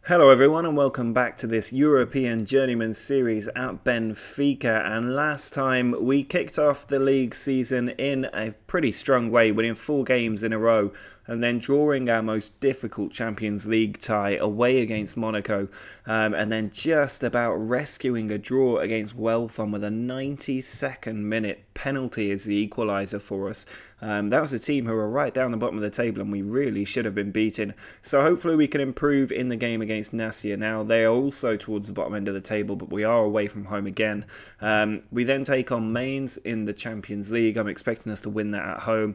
Hello everyone and welcome back to this European Journeyman series at Benfica, and last time we kicked off the league season in a pretty strong way, winning 4 games in a row and then drawing our most difficult Champions League tie away against Monaco, and then just about rescuing a draw against Weltham with a 92nd minute penalty as the equaliser for us. That was a team who were right down the bottom of the table and we really should have been beaten, so hopefully we can improve in the game against Nassia. Now they are also towards the bottom end of the table, but we are away from home again. We then take on Mainz in the Champions League. I'm expecting us to win that at home.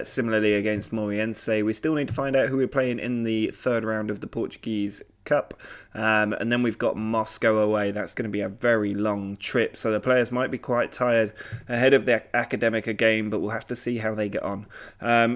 Similarly against Moreirense, we still need to find out who we're playing in the third round of the Portuguese Cup, and then we've got Moscow away. That's going to be a very long trip, so the players might be quite tired ahead of the Academica game, but we'll have to see how they get on.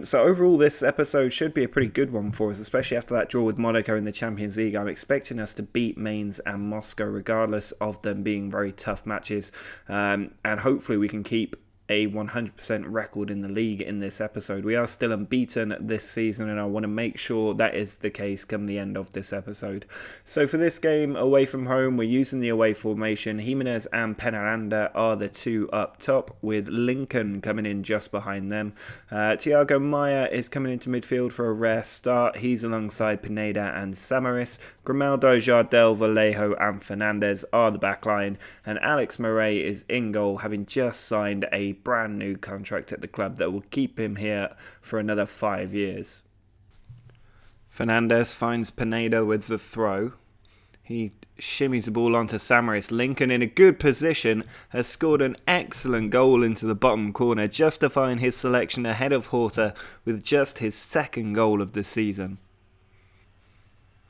So overall this episode should be a pretty good one for us, especially after that draw with Monaco in the Champions League. I'm expecting us to beat Mainz and Moscow regardless of them being very tough matches, and hopefully we can keep a 100% record in the league in this episode. We are still unbeaten this season and I want to make sure that is the case come the end of this episode. So for this game away from home, we're using the away formation. Jimenez and Penaranda are the two up top, with Lincoln coming in just behind them. Thiago Maia is coming into midfield for a rare start. He's alongside Pineda and Samaris. Grimaldo, Jardel, Vallejo and Fernandez are the backline, and Alex Murray is in goal, having just signed a brand new contract at the club that will keep him here for another 5 years. Fernandez finds Pineda with the throw. He shimmies the ball onto Samaris. Lincoln in a good position has scored an excellent goal into the bottom corner, justifying his selection ahead of Horta with just his second goal of the season.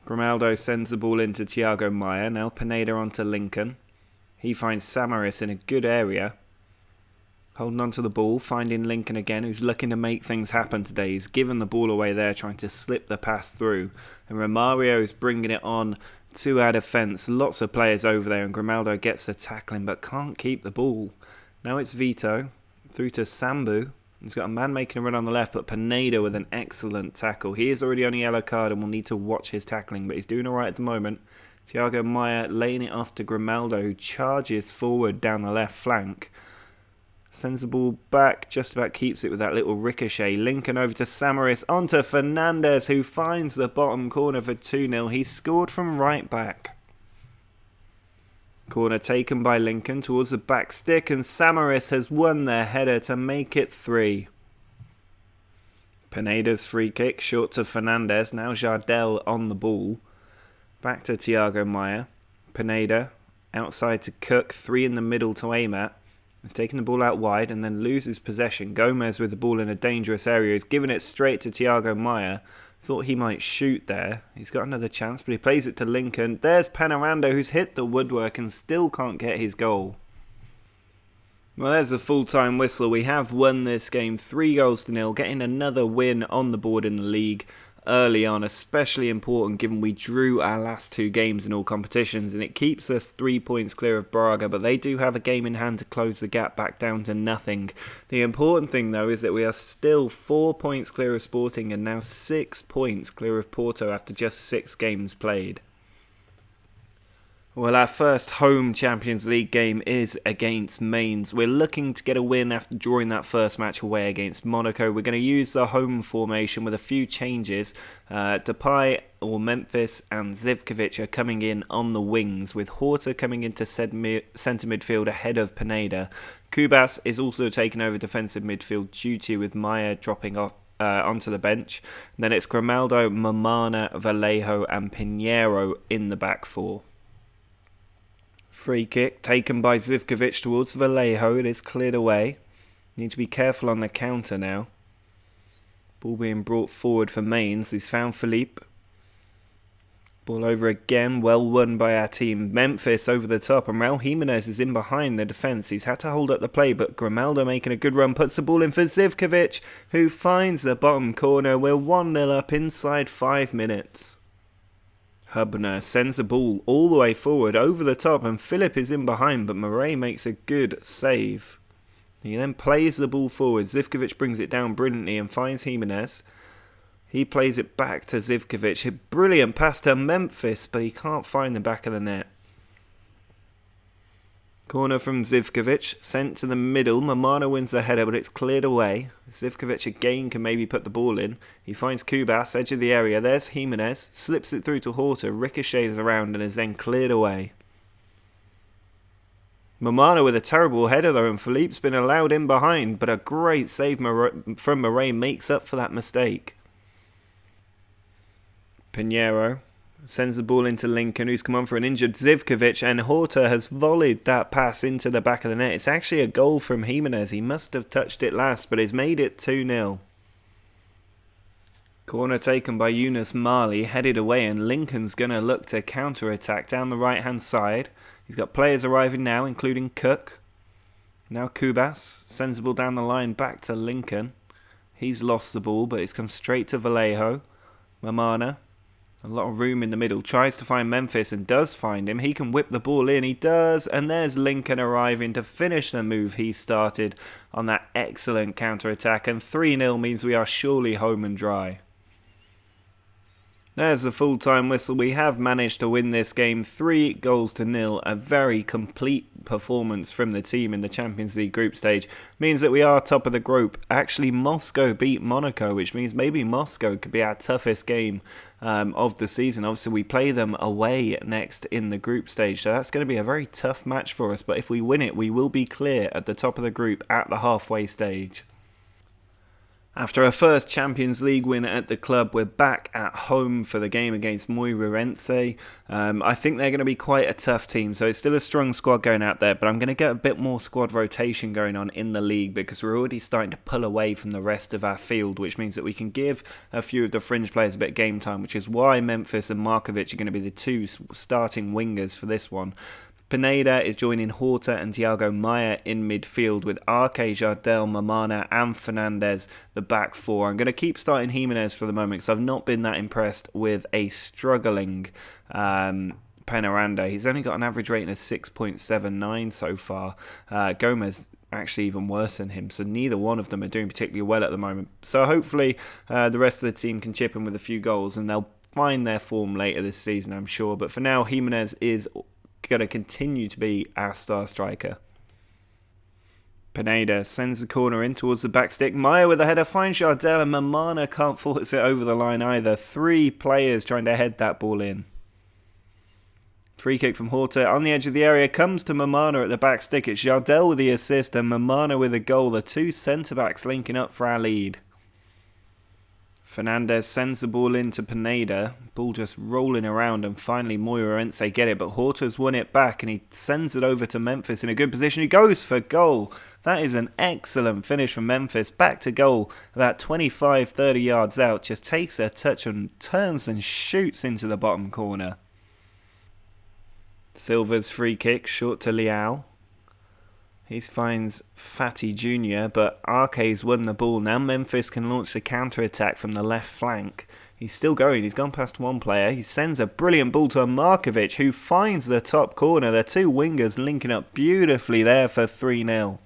Grimaldo sends the ball into Thiago Maia. Now Pineda onto Lincoln. He finds Samaris in a good area, holding on to the ball, finding Lincoln again, who's looking to make things happen today. He's given the ball away there, trying to slip the pass through. And Romario's bringing it on to our defence. Lots of players over there, and Grimaldo gets the tackling but can't keep the ball. Now it's Vito, through to Sambu. He's got a man making a run on the left, but Pineda with an excellent tackle. He is already on a yellow card and will need to watch his tackling, but he's doing alright at the moment. Thiago Maia laying it off to Grimaldo, who charges forward down the left flank. Sends the ball back, just about keeps it with that little ricochet. Lincoln over to Samaris, onto Fernandez, who finds the bottom corner for 2-0. He's scored from right back. Corner taken by Lincoln towards the back stick, and Samaris has won their header to make it 3. Pineda's free kick, short to Fernandez. Now Jardel on the ball. Back to Thiago Maia. Pineda outside to Cook, 3 in the middle to aim at. He's taking the ball out wide and then loses possession. Gomez with the ball in a dangerous area. He's given it straight to Thiago Maia. Thought he might shoot there. He's got another chance, but he plays it to Lincoln. There's Penaranda, who's hit the woodwork and still can't get his goal. Well, there's a full-time whistle. We have won this game 3-0, getting another win on the board in the league early on, especially important given we drew our last 2 games in all competitions, and it keeps us 3 points clear of Braga, but they do have a game in hand to close the gap back down to nothing. The important thing though is that we are still 4 points clear of Sporting and now 6 points clear of Porto after just 6 games played. Well, our first home Champions League game is against Mainz. We're looking to get a win after drawing that first match away against Monaco. We're going to use the home formation with a few changes. Depay or Memphis and Zivkovic are coming in on the wings, with Horta coming into centre midfield ahead of Pineda. Kubas is also taking over defensive midfield duty, with Maia dropping off onto the bench. And then it's Grimaldo, Mamana, Vallejo and Pinheiro in the back 4. Free kick taken by Zivkovic towards Vallejo. It is cleared away. Need to be careful on the counter now. Ball being brought forward for Mainz. He's found Philippe. Ball over again. Well won by our team. Memphis over the top, and Raul Jimenez is in behind the defence. He's had to hold up the play, but Grimaldo making a good run. Puts the ball in for Zivkovic, who finds the bottom corner. We're 1-0 up inside 5 minutes. Hubner sends the ball all the way forward over the top, and Philip is in behind, but Murray makes a good save. He then plays the ball forward. Zivkovic brings it down brilliantly and finds Jimenez. He plays it back to Zivkovic. A brilliant pass to Memphis, but he can't find the back of the net. Corner from Zivkovic, sent to the middle. Mamana wins the header, but it's cleared away. Zivkovic again can maybe put the ball in. He finds Kubas, edge of the area. There's Jimenez, slips it through to Horta, ricochets around and is then cleared away. Mamana with a terrible header though, and Philippe's been allowed in behind, but a great save from Murray makes up for that mistake. Pinheiro sends the ball into Lincoln, who's come on for an injured Zivkovic, and Horta has volleyed that pass into the back of the net. It's actually a goal from Jimenez. He must have touched it last, but he's made it 2-0. Corner taken by Yunus Mali, headed away, and Lincoln's going to look to counter-attack down the right-hand side. He's got players arriving now, including Cook. Now Kubas sends the ball down the line back to Lincoln. He's lost the ball, but it's come straight to Vallejo. Mamana. A lot of room in the middle. Tries to find Memphis and does find him. He can whip the ball in. He does. And there's Lincoln arriving to finish the move he started on that excellent counter-attack. And 3-0 means we are surely home and dry. There's the full-time whistle. We have managed to win this game 3-0. A very complete performance from the team in the Champions League group stage. Means that we are top of the group. Actually, Moscow beat Monaco, which means maybe Moscow could be our toughest game of the season. Obviously, we play them away next in the group stage, so that's going to be a very tough match for us. But if we win it, we will be clear at the top of the group at the halfway stage. After our first Champions League win at the club, we're back at home for the game against Moreirense. I think they're going to be quite a tough team, so it's still a strong squad going out there, but I'm going to get a bit more squad rotation going on in the league because we're already starting to pull away from the rest of our field, which means that we can give a few of the fringe players a bit of game time, which is why Memphis and Markovic are going to be the two starting wingers for this one. Pineda is joining Horta and Thiago Maia in midfield with Arke, Jardel, Mamana and Fernandez, the back four. I'm going to keep starting Jimenez for the moment because I've not been that impressed with a struggling Penaranda. He's only got an average rating of 6.79 so far. Gomez actually even worse than him, so neither one of them are doing particularly well at the moment. So hopefully the rest of the team can chip in with a few goals and they'll find their form later this season, I'm sure. But for now, Jimenez is going to continue to be our star striker. Pineda sends the corner in towards the back stick. Maia with a header finds Jardel and Mamana can't force it over the line either. 3 players trying to head that ball in. Free kick from Horta on the edge of the area comes to Mamana at the back stick. It's Jardel with the assist and Mamana with a goal. The 2 centre-backs linking up for our lead. Fernandez sends the ball into Pineda. Ball just rolling around and finally Moreirense get it, but Horta's won it back and he sends it over to Memphis in a good position. He goes for goal. That is an excellent finish from Memphis. Back to goal about 25-30 yards out. Just takes a touch and turns and shoots into the bottom corner. Silva's free kick short to Leao. He finds Fatty Jr., but Arke's won the ball. Now Memphis can launch the counter-attack from the left flank. He's still going. He's gone past one player. He sends a brilliant ball to Markovic, who finds the top corner. The 2 wingers linking up beautifully there for 3-0.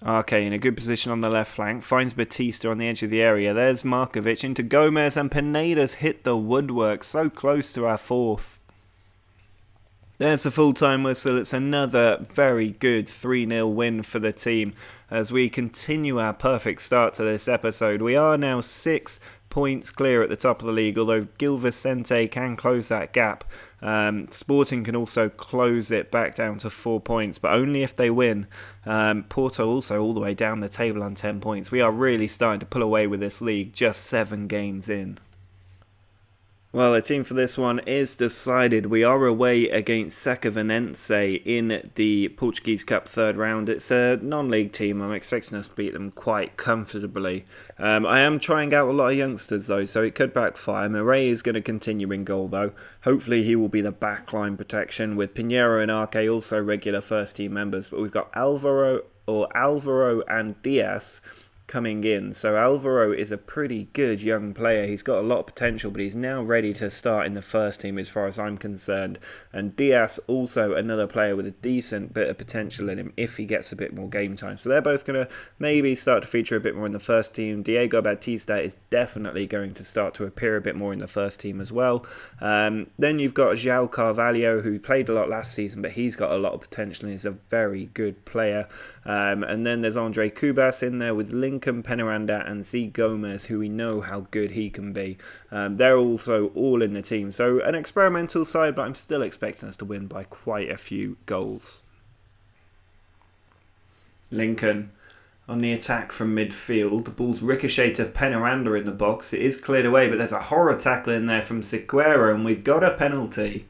Arke in a good position on the left flank. Finds Batista on the edge of the area. There's Markovic into Gomez, and Pineda's hit the woodwork. So close to our 4th. There's the full-time whistle. It's another very good 3-0 win for the team as we continue our perfect start to this episode. We are now 6 points clear at the top of the league, although Gil Vicente can close that gap. Sporting can also close it back down to 4 points, but only if they win. Porto also all the way down the table on 10 points. We are really starting to pull away with this league just 7 games in. Well, the team for this one is decided. We are away against Secavanense in the Portuguese Cup 3rd round. It's a non-league team. I'm expecting us to beat them quite comfortably. I am trying out a lot of youngsters though, so it could backfire. Murray is going to continue in goal though. Hopefully he will be the backline protection with Pinheiro and Arke also regular first team members. But we've got Alvaro and Diaz coming in. So Alvaro is a pretty good young player. He's got a lot of potential, but he's now ready to start in the first team as far as I'm concerned. And Diaz, also another player with a decent bit of potential in him if he gets a bit more game time. So they're both going to maybe start to feature a bit more in the first team. Diego Batista is definitely going to start to appear a bit more in the first team as well. Then you've got João Carvalho, who played a lot last season, but he's got a lot of potential and is a very good player. And then there's Andre Cubas in there with Lincoln, Penaranda and Z Gomez, who we know how good he can be. They're also all in the team. So an experimental side, but I'm still expecting us to win by quite a few goals. Lincoln on the attack from midfield. The ball's ricocheted to Penaranda in the box. It is cleared away, but there's a horror tackle in there from Sequeira, and we've got a penalty.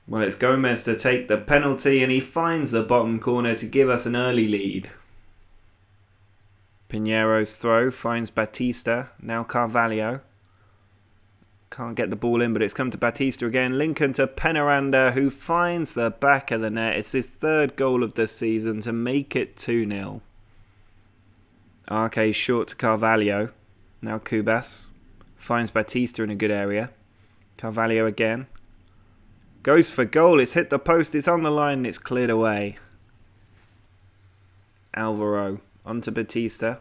Well, it's Gomez to take the penalty, and he finds the bottom corner to give us an early lead. Pinheiro's throw finds Batista. Now Carvalho. Can't get the ball in, but it's come to Batista again. Lincoln to Penaranda, who finds the back of the net. It's his third goal of the season to make it 2-0. RK short to Carvalho. Now Cubas. Finds Batista in a good area. Carvalho again. Goes for goal. It's hit the post. It's on the line and it's cleared away. Alvaro onto Batista.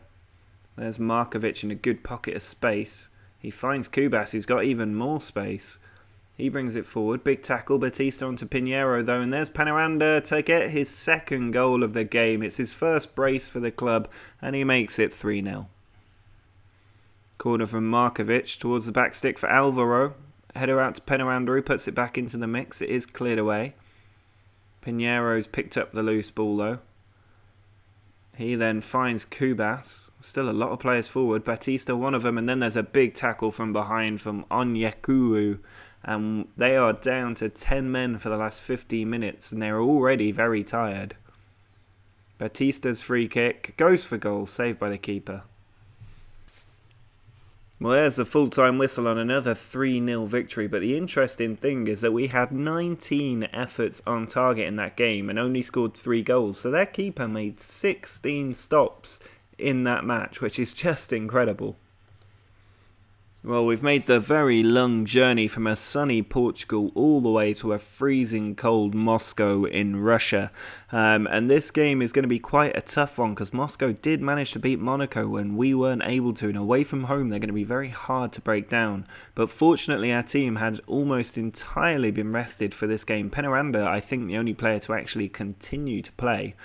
There's Markovic in a good pocket of space. He finds Cubas, who's got even more space. He brings it forward. Big tackle. Batista onto Pinheiro, though. And there's Penaranda to get his second goal of the game. It's his first brace for the club. And he makes it 3-0. Corner from Markovic towards the back stick for Alvaro. Header out to Penaranda, who puts it back into the mix. It is cleared away. Pinheiro's picked up the loose ball, though. He then finds Cubas. Still a lot of players forward. Batista, one of them. And then there's a big tackle from behind from Onyekuru. And they are down to 10 men for the last 15 minutes. And they're already very tired. Batista's free kick goes for goal. Saved by the keeper. Well, there's the full-time whistle on another 3-0 victory, but the interesting thing is that we had 19 efforts on target in that game and only scored 3 goals, so their keeper made 16 stops in that match, which is just incredible. Well, we've made the very long journey from a sunny Portugal all the way to a freezing cold Moscow in Russia. And this game is going to be quite a tough one because Moscow did manage to beat Monaco when we weren't able to. And away from home, they're going to be very hard to break down. But fortunately, our team had almost entirely been rested for this game. Penaranda, I think, the only player to actually continue to play.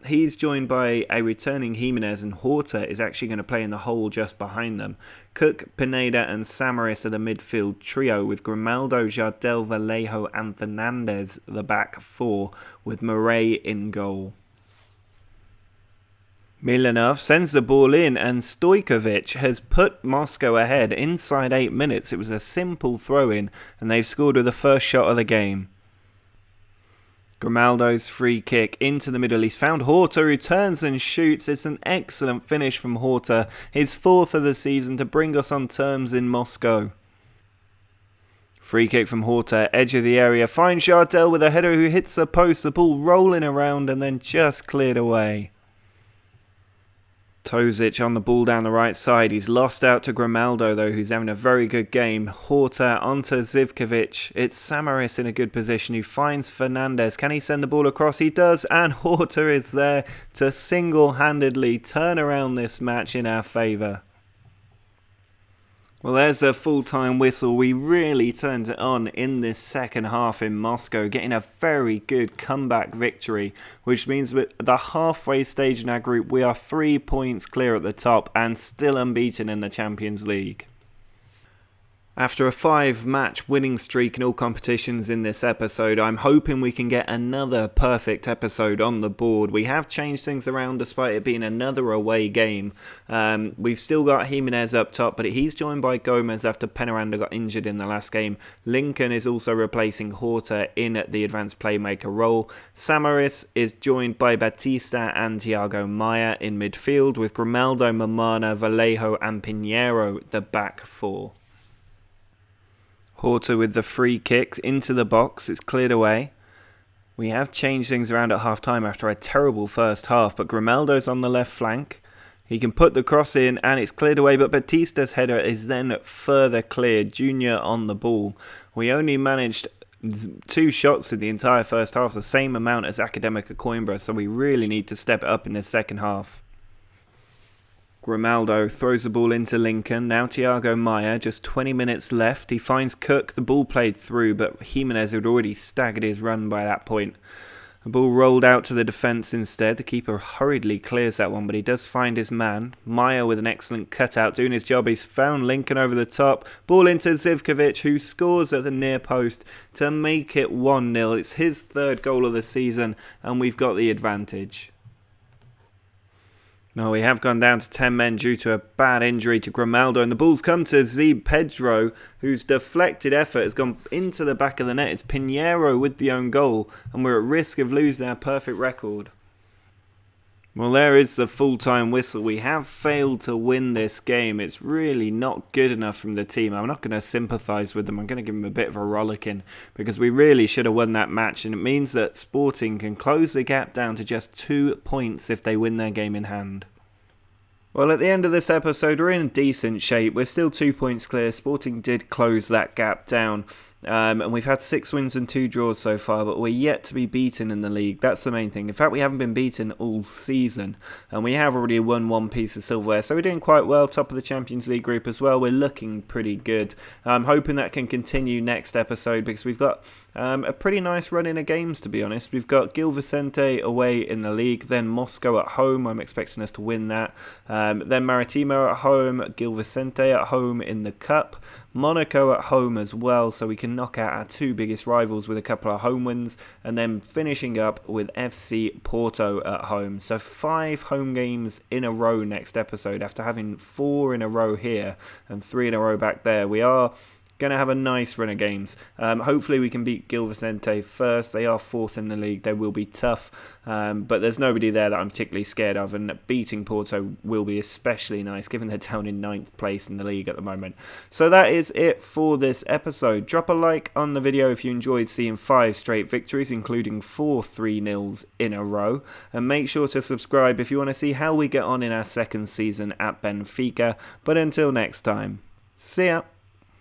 He's joined by a returning Jimenez, and Horta is actually going to play in the hole just behind them. Cook, Pineda and Samaris are the midfield trio, with Grimaldo, Jardel, Vallejo and Fernandez the back four, with Murray in goal. Milanov sends the ball in and Stojkovic has put Moscow ahead inside 8 minutes. It was a simple throw-in and they've scored with the first shot of the game. Grimaldo's free kick into the middle. He's found Horta, who turns and shoots. It's an excellent finish from Horta. His 4th of the season to bring us on terms in Moscow. Free kick from Horta, edge of the area. Finds Jardel with a header who hits the post. The ball rolling around and then just cleared away. Tozic on the ball down the right side. He's lost out to Grimaldo, though, who's having a very good game. Horta onto Zivkovic. It's Samaris in a good position, who finds Fernandez. Can he send the ball across? He does, and Horta is there to single-handedly turn around this match in our favour. Well, there's a full-time whistle. We really turned it on in this second half in Moscow, getting a very good comeback victory, which means at the halfway stage in our group, we are 3 points clear at the top and still unbeaten in the Champions League. After a 5-match winning streak in all competitions in this episode, I'm hoping we can get another perfect episode on the board. We have changed things around despite it being another away game. We've still got Jimenez up top, but he's joined by Gomez after Penaranda got injured in the last game. Lincoln is also replacing Horta in the advanced playmaker role. Samaris is joined by Batista and Thiago Maia in midfield, with Grimaldo, Mamana, Vallejo and Pinheiro the back four. Horta with the free kick into the box. It's cleared away. We have changed things around at half-time after a terrible first half, but Grimaldo's on the left flank. He can put the cross in and it's cleared away, but Batista's header is then further cleared. Junior on the ball. We only managed 2 shots in the entire first half, the same amount as Academica Coimbra, so we really need to step it up in the second half. Grimaldo throws the ball into Lincoln. Now Thiago Maia, just 20 minutes left. He finds Cook. The ball played through, but Jimenez had already staggered his run by that point. The ball rolled out to the defence instead. The keeper hurriedly clears that one, but he does find his man. Maia with an excellent cutout, doing his job. He's found Lincoln over the top. Ball into Zivkovic, who scores at the near post to make it 1-0. It's his 3rd goal of the season, and we've got the advantage. No, we have gone down to 10 men due to a bad injury to Grimaldo, and the ball's come to Zeb Pedro, whose deflected effort has gone into the back of the net. It's Pinheiro with the own goal, and we're at risk of losing our perfect record. Well, there is the full-time whistle. We have failed to win this game. It's really not good enough from the team. I'm not going to sympathise with them. I'm going to give them a bit of a rollicking because we really should have won that match, and it means that Sporting can close the gap down to just 2 points if they win their game in hand. Well, at the end of this episode, we're in decent shape. We're still 2 points clear. Sporting did close that gap down. And we've had 6 wins and 2 draws so far, but we're yet to be beaten in the league. That's the main thing. In fact, we haven't been beaten all season, and we have already won 1 piece of silverware, so we're doing quite well. Top of the Champions League group as well. We're looking pretty good. I'm hoping that can continue next episode because we've got a pretty nice run in of games, to be honest. We've got Gil Vicente away in the league, then Moscow at home. I'm expecting us to win that. Then Maritimo at home, Gil Vicente at home in the Cup, Monaco at home as well, so we can knock out our 2 biggest rivals with a couple of home wins, and then finishing up with FC Porto at home. So 5 home games in a row next episode after having 4 in a row here and 3 in a row back there. We are going to have a nice run of games. Hopefully we can beat Gil Vicente first. They are 4th in the league. They will be tough, but there's nobody there that I'm particularly scared of, and beating Porto will be especially nice given they're down in 9th place in the league at the moment. So that is it for this episode. Drop a like on the video if you enjoyed seeing 5 straight victories, including 4 3-0s in a row, and make sure to subscribe if you want to see how we get on in our 2nd season at Benfica. But until next time, see ya!